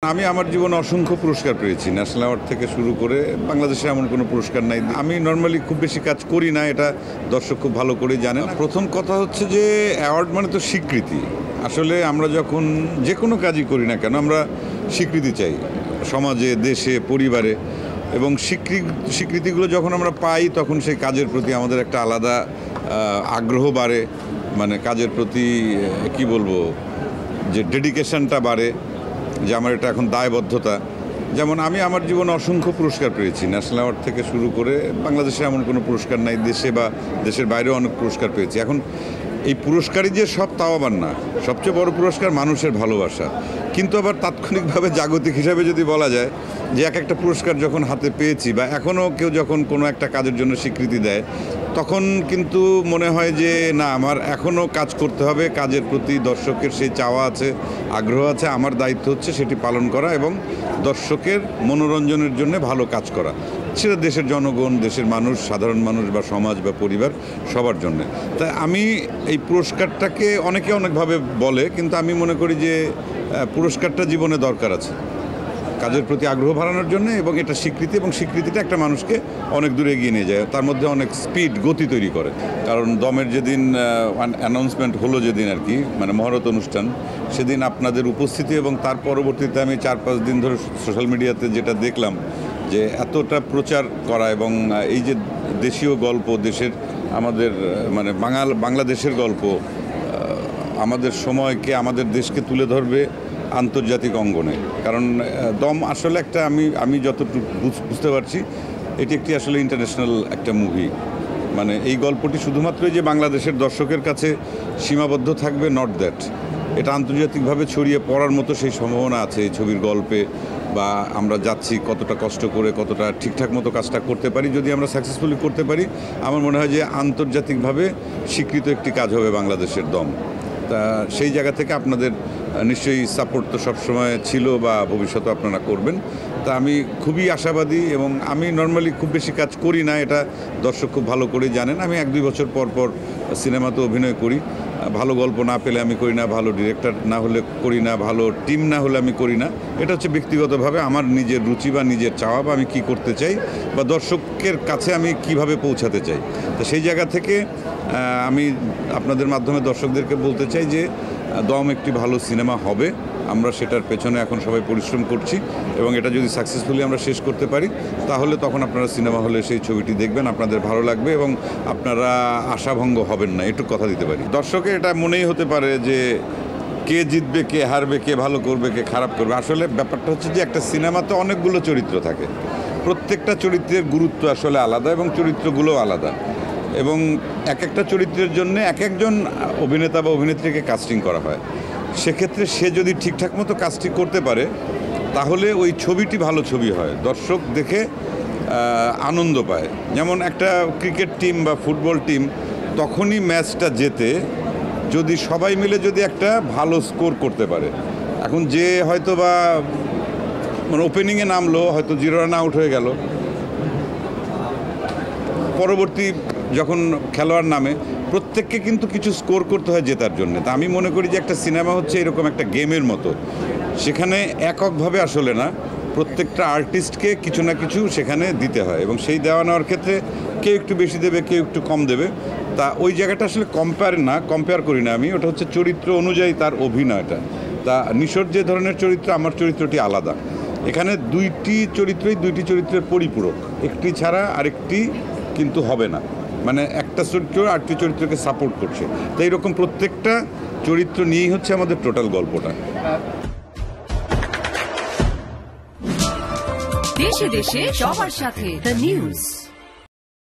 আমি আমার জীবনে অসংখ্য পুরস্কার পেয়েছি, ন্যাশনাল অ্যাওয়ার্ড থেকে শুরু করে। বাংলাদেশে এমন কোনো পুরস্কার নাই। আমি নর্মালি খুব বেশি কাজ করি না, এটা দর্শক খুব ভালো করে জানেন। প্রথম কথা হচ্ছে যে অ্যাওয়ার্ড মানে তো স্বীকৃতি। আসলে আমরা যখন যে কোনো কাজই করি না কেন, আমরা স্বীকৃতি চাই সমাজে, দেশে, পরিবারে। এবং স্বীকৃতিগুলো যখন আমরা পাই তখন সেই কাজের প্রতি আমাদের একটা আলাদা আগ্রহ বাড়ে, মানে কাজের প্রতি কি বলবো, যে ডেডিকেশনটা বাড়ে, যে আমার এটা এখন দায়বদ্ধতা। যেমন আমি আমার জীবনে অসংখ্য পুরস্কার পেয়েছি, ন্যাশনাল অ্যাওয়ার্ড থেকে শুরু করে। বাংলাদেশে এমন কোনো পুরস্কার নাই, দেশে বা দেশের বাইরেও অনেক পুরস্কার পেয়েছি। এখন এই পুরস্কারই যে সব, তাও আবার না। সবচেয়ে বড় পুরস্কার মানুষের ভালোবাসা। কিন্তু আবার তাৎক্ষণিকভাবে জাগতিক হিসাবে যদি বলা যায় যে একটা পুরস্কার যখন হাতে পেয়েছি, বা এখনও কেউ যখন কোনো একটা কাজের জন্য স্বীকৃতি দেয়, তখন কিন্তু মনে হয় যে না, আমার এখনও কাজ করতে হবে। কাজের প্রতি দর্শকের সেই চাওয়া আছে, আগ্রহ আছে। আমার দায়িত্ব হচ্ছে সেটি পালন করা এবং দর্শকের মনোরঞ্জনের জন্য ভালো কাজ করা, সেটা দেশের জনগণ, দেশের মানুষ, সাধারণ মানুষ বা সমাজ বা পরিবার, সবার জন্য। তাই আমি এই পুরস্কারটাকে অনেকে অনেকভাবে বলে, কিন্তু আমি মনে করি যে পুরস্কারটা জীবনে দরকার আছে কাজের প্রতি আগ্রহ বাড়ানোর জন্য, এবং এটা স্বীকৃতি, এবং স্বীকৃতিটা একটা মানুষকে অনেক দূরে এগিয়ে নিয়ে যায়, তার মধ্যে অনেক স্পিড, গতি তৈরি করে। কারণ দমের যেদিন অ্যানাউন্সমেন্ট হলো, যেদিন আর কি মানে মহরত অনুষ্ঠান, সেদিন আপনাদের উপস্থিতি এবং তার পরবর্তীতে আমি 4-5 দিন ধরে সোশ্যাল মিডিয়াতে যেটা দেখলাম, যে এতটা প্রচার করা, এবং এই যে দেশীয় গল্প, দেশের আমাদের মানে বাংলাদেশের গল্প, আমাদের সময়কে, আমাদের দেশকে তুলে ধরবে আন্তর্জাতিক অঙ্গনে। কারণ দম আসলে একটা, আমি যতটুকু বুঝতে পারছি, এটি একটি আসলে ইন্টারন্যাশনাল একটা মুভি। মানে এই গল্পটি শুধুমাত্র যে বাংলাদেশের দর্শকের কাছে সীমাবদ্ধ থাকবে, নট দ্যাট। এটা আন্তর্জাতিকভাবে ছড়িয়ে পড়ার মতো সেই সম্ভাবনা আছে এই ছবির গল্পে। বা আমরা যাচ্ছি কতটা কষ্ট করে, কতটা ঠিকঠাক মতো কাজটা করতে পারি, যদি আমরা সাকসেসফুলি করতে পারি, আমার মনে হয় যে আন্তর্জাতিকভাবে স্বীকৃত একটি কাজ হবে বাংলাদেশের দম। তা সেই জায়গা থেকে আপনাদের নিশ্চয়ই সাপোর্ট তো সবসময় ছিল, বা ভবিষ্যতে আপনারা করবেন। তা আমি খুবই আশাবাদী, এবং আমি নর্মালি খুব বেশি কাজ করি না, এটা দর্শক খুব ভালো করে জানেন। আমি 1-2 বছর পর পর সিনেমাতে অভিনয় করি। ভালো গল্প না পেলে আমি করি না, ভালো ডিরেক্টর না হলে করি না, ভালো টিম না হলে আমি করি না। এটা হচ্ছে ব্যক্তিগতভাবে আমার নিজের রুচি বা নিজের চাওয়া, বা আমি কী করতে চাই, বা দর্শকের কাছে আমি কিভাবে পৌঁছাতে চাই। তো সেই জায়গা থেকে আমি আপনাদের মাধ্যমে দর্শকদেরকে বলতে চাই যে দম একটি ভালো সিনেমা হবে। আমরা সেটার পেছনে এখন সবাই পরিশ্রম করছি, এবং এটা যদি সাকসেসফুলি আমরা শেষ করতে পারি, তাহলে তখন আপনারা সিনেমা হলে সেই ছবিটি দেখবেন, আপনাদের ভালো লাগবে, এবং আপনারা আশাভঙ্গ হবেন না, এটুকু কথা দিতে পারি। দর্শকের এটা মনেই হতে পারে যে কে জিতবে, কে হারবে, কে ভালো করবে, কে খারাপ করবে। আসলে ব্যাপারটা হচ্ছে যে একটা সিনেমাতে অনেকগুলো চরিত্র থাকে, প্রত্যেকটা চরিত্রের গুরুত্ব আসলে আলাদা, এবং চরিত্রগুলোও আলাদা, এবং একটা চরিত্রের জন্য একজন অভিনেতা বা অভিনেত্রীকে কাস্টিং করা হয়। সেক্ষেত্রে সে যদি ঠিকঠাক মতো কাজটি করতে পারে, তাহলে ওই ছবিটি ভালো ছবি হয়, দর্শক দেখে আনন্দ পায়। যেমন একটা ক্রিকেট টিম বা ফুটবল টিম তখনই ম্যাচটা জেতে যদি সবাই মিলে যদি একটা ভালো স্কোর করতে পারে। এখন যে হয়তো বা মানে ওপেনিংয়ে নামলো, হয়তো 0 রান আউট হয়ে গেল, পরবর্তী যখন খেলোয়াড় নামে, প্রত্যেককে কিন্তু কিছু স্কোর করতে হয় জেতার জন্য। তা আমি মনে করি যে একটা সিনেমা হচ্ছে এরকম একটা গেমের মতো, সেখানে এককভাবে আসলে না, প্রত্যেকটা আর্টিস্টকে কিছু না কিছু সেখানে দিতে হয়, এবং সেই দেওয়া নেওয়ার ক্ষেত্রে কেউ একটু বেশি দেবে, কেউ একটু কম দেবে। তা ওই জায়গাটা আসলে কম্পেয়ার করি না আমি, ওটা হচ্ছে চরিত্র অনুযায়ী তার অভিনয়টা। তা নিশোর যে ধরনের চরিত্র, আমার চরিত্রটি আলাদা। এখানে দুইটি চরিত্রের পরিপূরক, একটি ছাড়া আরেকটি কিন্তু হবে না। মানে একটা চরিত্র আরেকটি চরিত্রকে সাপোর্ট করছে। তো এইরকম প্রত্যেকটা চরিত্র নিয়েই হচ্ছে আমাদের টোটাল গল্পটা। দেশে দেশে সবার সাথে দ্য নিউজ।